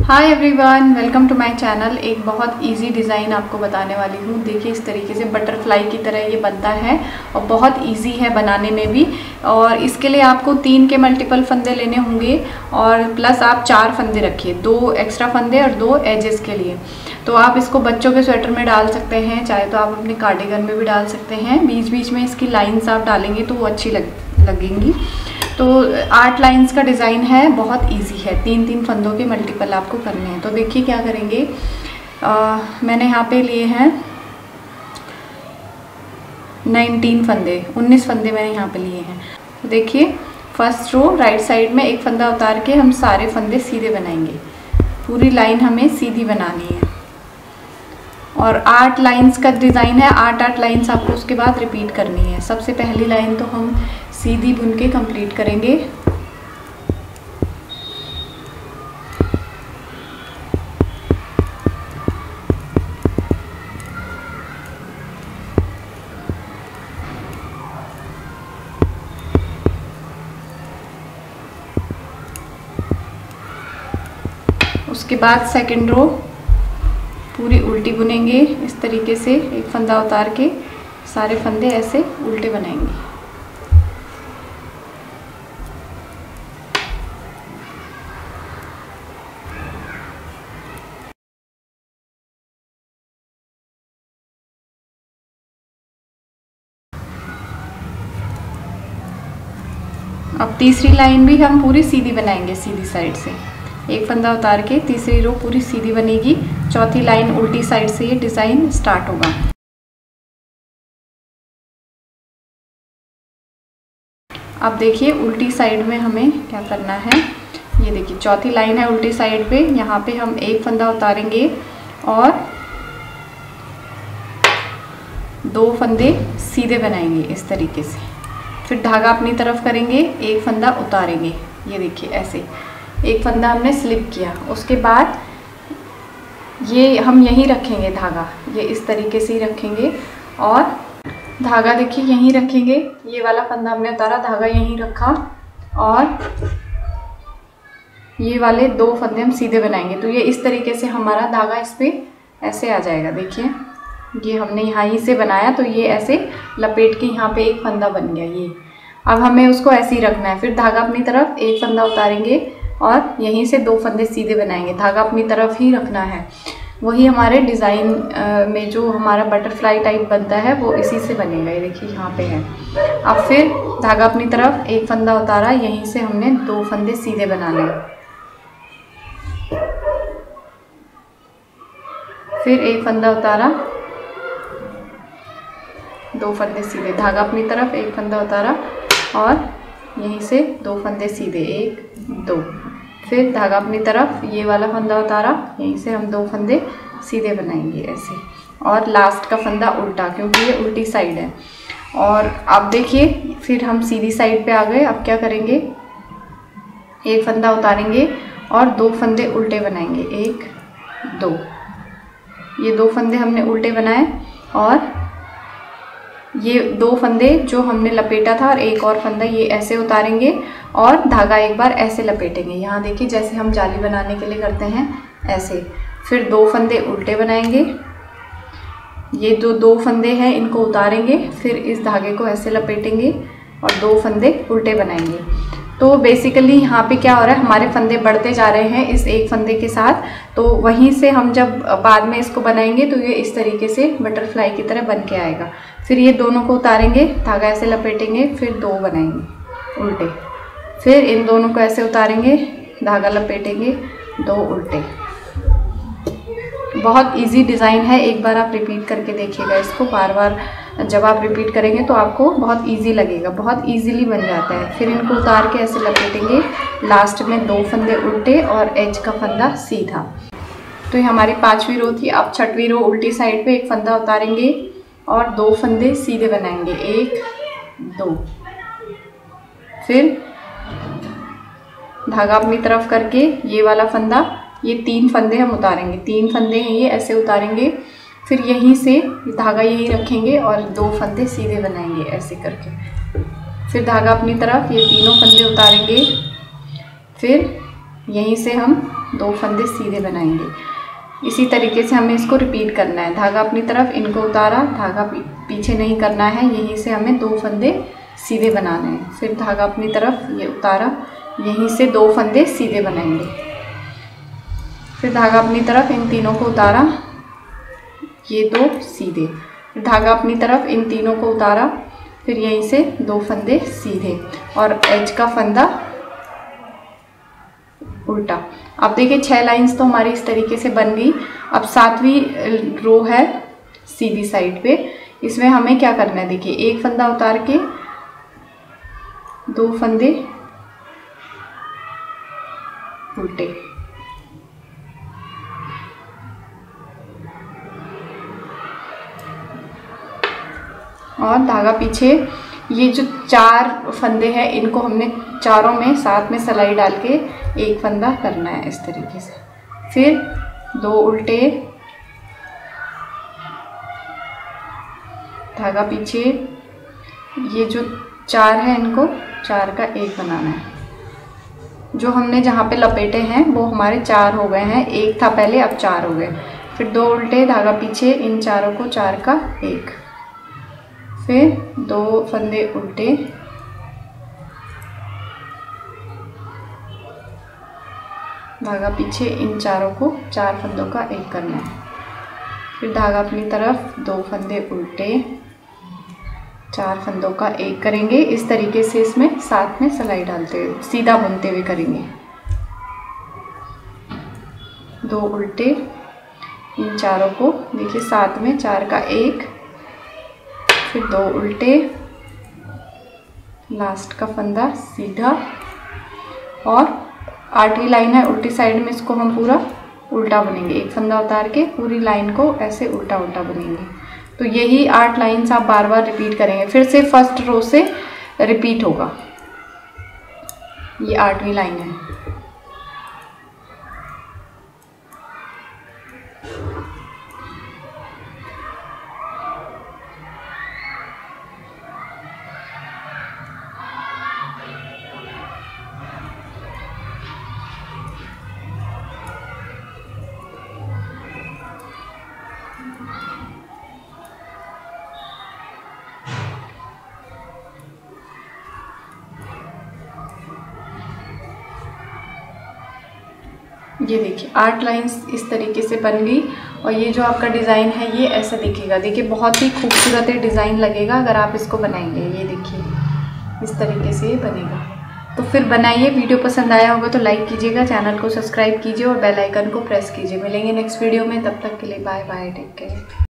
Hi everyone, welcome to my channel. एक बहुत easy design आपको बताने वाली हूँ। देखिए इस तरीके से बटरफ्लाई की तरह ये बनता है और बहुत इजी है बनाने में भी। और इसके लिए आपको 3 के मल्टीपल फंदे लेने होंगे और प्लस आप 4 फंदे रखिए, 2 एक्स्ट्रा फंदे और 2 एजेस के लिए। तो आप इसको बच्चों के स्वेटर में डाल सकते हैं, चाहे तो आप अपने कार्डिगन में भी डाल सकते हैं। बीच बीच में इसकी लाइन्स आप डालेंगे तो वो अच्छी लगेंगी। तो 8 लाइंस का डिज़ाइन है, बहुत इजी है। 3-3 फंदों के मल्टीपल आपको करने हैं। तो देखिए क्या करेंगे, मैंने यहाँ पे लिए हैं 19 फंदे, 19 फंदे मैंने यहाँ पे लिए हैं। तो देखिए फर्स्ट रो राइट साइड में एक फंदा उतार के हम सारे फंदे सीधे बनाएंगे। पूरी लाइन हमें सीधी बनानी है और 8 लाइंस का डिज़ाइन है। 8 लाइंस आपको उसके बाद रिपीट करनी है। सबसे पहली लाइन तो हम सीधी बुन के कंप्लीट करेंगे। उसके बाद सेकंड रो पूरी उल्टी बुनेंगे। इस तरीके से एक फंदा उतार के सारे फंदे ऐसे उल्टे बनाएंगे। अब तीसरी लाइन भी हम पूरी सीधी बनाएंगे, सीधी साइड से एक फंदा उतार के तीसरी रो पूरी सीधी बनेगी। चौथी लाइन उल्टी साइड से ये डिज़ाइन स्टार्ट होगा। अब देखिए उल्टी साइड में हमें क्या करना है। ये देखिए चौथी लाइन है उल्टी साइड पे। यहाँ पे हम एक फंदा उतारेंगे और 2 फंदे सीधे बनाएंगे इस तरीके से। फिर धागा अपनी तरफ करेंगे, एक फंदा उतारेंगे। ये देखिए ऐसे एक फंदा हमने स्लिप किया। उसके बाद ये हम यहीं रखेंगे धागा, ये इस तरीके से ही रखेंगे और धागा देखिए यहीं रखेंगे। ये वाला फंदा हमने उतारा, धागा यहीं रखा और ये वाले 2 फंदे हम सीधे बनाएंगे। तो ये इस तरीके से हमारा धागा इस पर ऐसे आ जाएगा। देखिए ये हमने यहाँ ही से बनाया तो ये ऐसे लपेट के यहाँ पे एक फंदा बन गया। ये अब हमें उसको ऐसे ही रखना है। फिर धागा अपनी तरफ एक फंदा उतारेंगे और यहीं से 2 फंदे सीधे बनाएंगे। धागा अपनी तरफ ही रखना है। वही हमारे डिज़ाइन में जो हमारा बटरफ्लाई टाइप बनता है वो इसी से बनेगा। ये देखिए यहाँ पे है। अब फिर धागा अपनी तरफ एक फंदा उतारा, यहीं से हमने 2 फंदे सीधे बनाने हैं। फिर एक फंदा उतारा, 2 फंदे सीधे, धागा अपनी तरफ एक फंदा उतारा और यहीं से 2 फंदे सीधे, 1 2। फिर धागा अपनी तरफ ये वाला फंदा उतारा, यहीं से हम 2 फंदे सीधे बनाएंगे ऐसे। और लास्ट का फंदा उल्टा, क्योंकि ये उल्टी साइड है। और अब देखिए फिर हम सीधी साइड पे आ गए। अब क्या करेंगे, एक फंदा उतारेंगे और 2 फंदे उल्टे बनाएंगे, 1 2। ये 2 फंदे हमने उल्टे बनाए और ये 2 फंदे जो हमने लपेटा था और एक और फंदा ये ऐसे उतारेंगे और धागा एक बार ऐसे लपेटेंगे। यहाँ देखिए जैसे हम जाली बनाने के लिए करते हैं ऐसे। फिर 2 फंदे उल्टे बनाएंगे। ये जो 2 फंदे हैं इनको उतारेंगे, फिर इस धागे को ऐसे लपेटेंगे और 2 फंदे उल्टे बनाएंगे। तो बेसिकली यहाँ पे क्या हो रहा है, हमारे फंदे बढ़ते जा रहे हैं इस एक फंदे के साथ। तो वहीं से हम जब बाद में इसको बनाएंगे तो ये इस तरीके से बटरफ्लाई की तरह बन के आएगा। फिर ये दोनों को उतारेंगे, धागा ऐसे लपेटेंगे, फिर 2 बनाएंगे उल्टे। फिर इन दोनों को ऐसे उतारेंगे, धागा लपेटेंगे, 2 उल्टे। बहुत इजी डिज़ाइन है। एक बार आप रिपीट करके देखिएगा इसको। बार बार जब आप रिपीट करेंगे तो आपको बहुत इजी लगेगा, बहुत इजीली बन जाता है। फिर इनको उतार के ऐसे लपेटेंगे, लास्ट में 2 फंदे उल्टे और एज का फंदा सीधा। तो ये हमारी 5वीं रो थी। अब 6वीं रो उल्टी साइड पे एक फंदा उतारेंगे और 2 फंदे सीधे बनाएंगे, 1 2। फिर धागा अपनी तरफ करके ये वाला फंदा, ये 3 फंदे हम उतारेंगे, 3 फंदे हैं ये ऐसे उतारेंगे। फिर यहीं से धागा यहीं रखेंगे और 2 फंदे सीधे बनाएंगे ऐसे करके। फिर धागा अपनी तरफ ये तीनों फंदे उतारेंगे। फिर यहीं से हम 2 फंदे सीधे बनाएंगे। इसी तरीके से हमें इसको रिपीट करना है। धागा अपनी तरफ, इनको उतारा, धागा पीछे नहीं करना है, यहीं से हमें 2 फंदे सीधे बनाने हैं। फिर धागा अपनी तरफ, ये उतारा, यहीं से 2 फंदे सीधे बनाएंगे। फिर धागा अपनी तरफ, इन तीनों को उतारा, ये 2 सीधे। फिर धागा अपनी तरफ, इन तीनों को उतारा, फिर यहीं से 2 फंदे सीधे और एज का फंदा उल्टा। अब देखिए 6 लाइंस तो हमारी इस तरीके से बन गई। अब 7वीं रो है सीधी साइड पे, इसमें हमें क्या करना है, देखिए 1 फंदा उतार के 2 फंदे उल्टे, और धागा पीछे। ये जो 4 फंदे हैं इनको हमने चारों में साथ में सिलाई डाल के 1 फंदा करना है इस तरीके से। फिर 2 उल्टे, धागा पीछे, ये जो 4 है इनको 4 का 1 बनाना है। जो हमने जहाँ पे लपेटे हैं वो हमारे 4 हो गए हैं, 1 था पहले, अब 4 हो गए। फिर 2 उल्टे, धागा पीछे, इन चारों को 4 का 1, फिर 2 फंदे उल्टे, धागा पीछे, इन चारों को 4 फंदों का 1 करना है। फिर धागा अपनी तरफ, 2 फंदे उल्टे, 4 फंदों का 1 करेंगे। इस तरीके से इसमें साथ में सिलाई डालते हुए, सीधा बुनते हुए करेंगे। 2 उल्टे, इन चारों को देखिए साथ में 4 का 1, फिर 2 उल्टे, लास्ट का फंदा सीधा, और 8वीं लाइन है उल्टी साइड में, इसको हम पूरा उल्टा बुनेंगे। 1 फंदा उतार के पूरी लाइन को ऐसे उल्टा उल्टा बुनेंगे। तो यही 8 लाइन्स आप बार बार रिपीट करेंगे। फिर से फर्स्ट रो से रिपीट होगा। ये 8वीं लाइन है। ये देखिए 8 लाइंस इस तरीके से बन गई, और ये जो आपका डिज़ाइन है ये ऐसा दिखेगा। देखिए बहुत ही खूबसूरत डिज़ाइन लगेगा अगर आप इसको बनाएंगे। ये देखिए इस तरीके से ये बनेगा। तो फिर बनाइए। वीडियो पसंद आया होगा तो लाइक कीजिएगा, चैनल को सब्सक्राइब कीजिए और बेल आइकन को प्रेस कीजिए। मिलेंगे नेक्स्ट वीडियो में, तब तक के लिए बाय बाय, टेक केयर।